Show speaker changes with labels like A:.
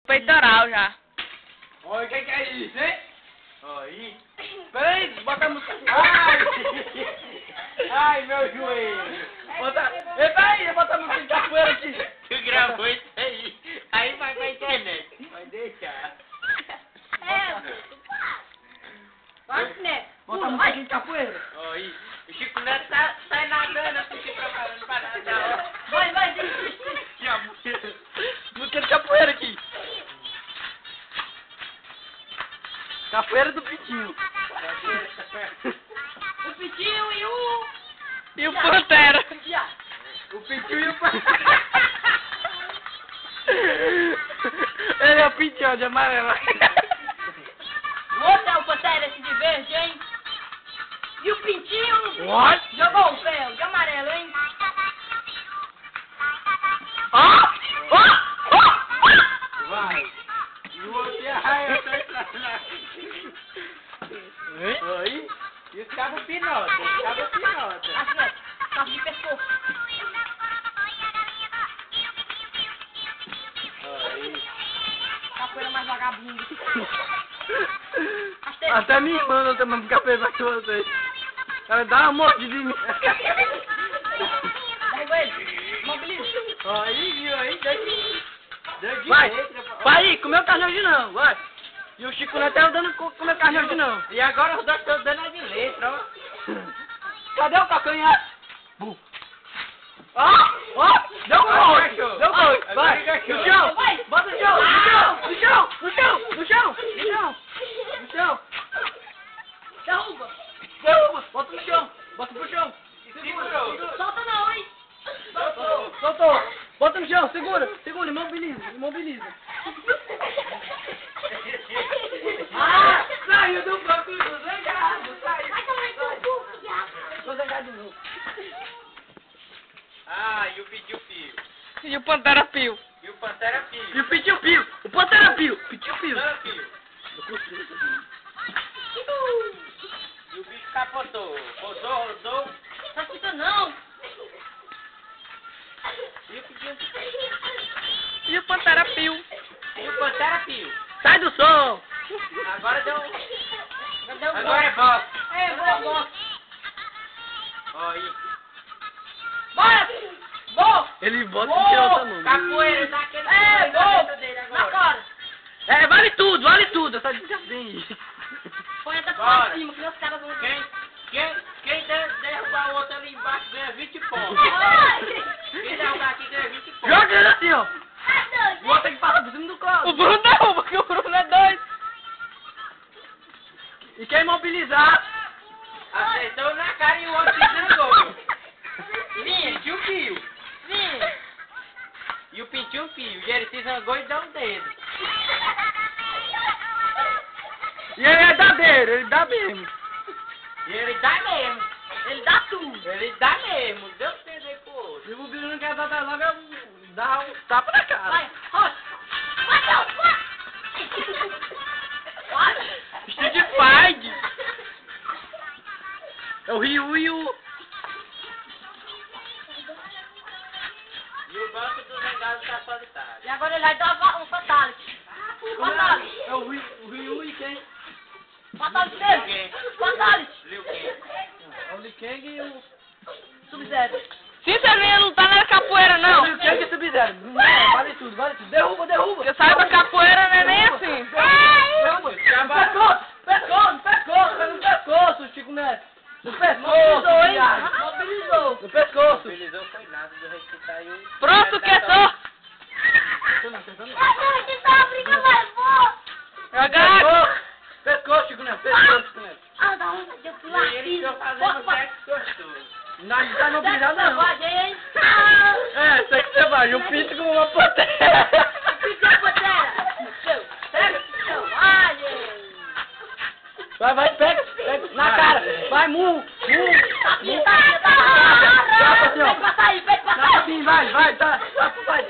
A: peitoral já.
B: Oi, o que é isso, hein? Oi. Peraí, bota a música. Ai! Ai, meu joelho. Bota... Ei, peraí, bota a música de capoeira aqui.
C: Tu gravou isso aí. Aí vai pra internet. Vai deixar.
A: Vai, né?
B: Bota a música de capoeira.
C: Oi. O Chico Neto sai nadando assim, se preparando pra nadar.
A: Vai,
B: Música de capoeira aqui. Capoeira do Pitinho.
A: O Pitinho e o... E o Pantera.
B: O Pitinho e o Pantera. Ele é o Pitinho de amarelo.
A: O outro é o Pantera esse de verde, hein? E o Pintinho...
B: What?
A: Jogou o ferro de amarelo, hein?
B: Vai. E o outro é a raia. Oi? E os cabos pinota. Os cabos pinota.
A: Assim, ó. Cabo de pescoço.
B: Oi.
A: Capoeira mais vagabundo.
B: Até minha irmã não tem mais capoeira pra vocês. Ela dá uma mordida em mim.
A: Derruba ele. Mobiliza.
B: Aí, viu aí? Daqui.
C: Vai.
B: Vai, comeu carne hoje não, vai. E o Chico não tá dando comer carne hoje não.
C: E agora os dois estão dando a de letra, ó.
B: Cadê o calcanhar? Ó, deu gol. Deu gol. Vai, no chão. Bota no chão, no chão, no chão, no chão, no chão, no chão.
A: Derruba.
B: Derruba, bota no chão, bota pro chão.
C: Segurou.
A: Solta não, hein?
B: Soltou. Bota no chão, segura, imobiliza. Saiu do banco do zangado, saiu.
A: Vai tomar no cu, viado.
B: Tô zangado de novo.
C: Ah, e o Pitiu Pio.
A: E o Pantera Pio.
C: E o Pantera Pio.
B: E o Pitiu Pio, o Pantera Pio, Pitiu Pio.
C: Pantera Pio. E o bicho capotou. Rodou.
A: Tá escutando não?
C: E o Pitiu
A: E o Pantera Pio.
C: E o Pantera Pio.
B: Sai do som.
C: Agora deu.
A: Agora
C: é box.
A: É, boa.
C: Aí.
A: Bora! Boa!
B: Ele bota e tira outra mão.
C: Capoeira daquele.
A: É, boa!
C: Dele
A: Na
C: agora.
A: cara!
B: É, vale tudo. Essa dica bem.
A: Põe até
C: Bora.
A: pra cima, que os caras vão...
C: Quem derrubar o outro ali embaixo ganha 20 pontos. Quem derrubar aqui ganha 20 pontos.
B: Joga ele assim, ó. O outro tem que passar por cima do colo.
A: O Bruno derruba, porque o Bruno é doido.
B: E quem mobilizar...
C: Acertou na cara e o outro se zangou.
A: Vinha,
C: Pintiu Pio.
A: vinha.
C: E o Pintiu Pio. E ele se zangou e deu um dedo.
B: E ele é dadeiro, ele dá mesmo.
C: E ele dá mesmo.
A: Ele dá tudo.
C: Ele dá mesmo. Deu um dedo aí pro outro.
B: E o Bruno não quer dar logo, dá um tapa na cara.
A: Vai, rocha. Vai, não, vai.
B: Street Fight. É o Ryu e o...
C: E o banco do zangado tá solitário.
A: E agora ele vai dar um fatality. Fatality.
B: É o Ryu e quem?
A: Fatality mesmo.
C: Quem?
A: Fatality.
C: Liu Kang.
B: É o Liu Kang e o...
A: Sub-Zero.
D: Sinceramente, não tá na capoeira, não.
B: Liu Kang e o Sub-Zero. Vale tudo. Derruba.
D: Você sabe que a capoeira não é nem assim.
B: Derruba. Pescoço, pega no pescoço, Chico Neto. No pescoço, viado.
A: Mobilizou.
B: No pescoço.
C: Mobilizou foi nada do jeito que saiu.
D: Pronto, que é só.
B: Pescoço, Chico Neto. Pescoço, Chico Neto.
A: Ah, da onde deu
C: E ele ficou fazendo sexo gostoso.
B: Não tá mobilizado, não.
A: Selvagem, hein?
B: É, sexo selvagem. O pinto com uma pantera.
A: Pinto de pantera. Sexo selvagem.
B: Vai, pega na cara. Vai, murro.
A: Tá,
B: Tapa assim, ó.
A: Vem pra sair, vem pra
B: Tapa
A: sair.
B: assim, vai, tá, vai.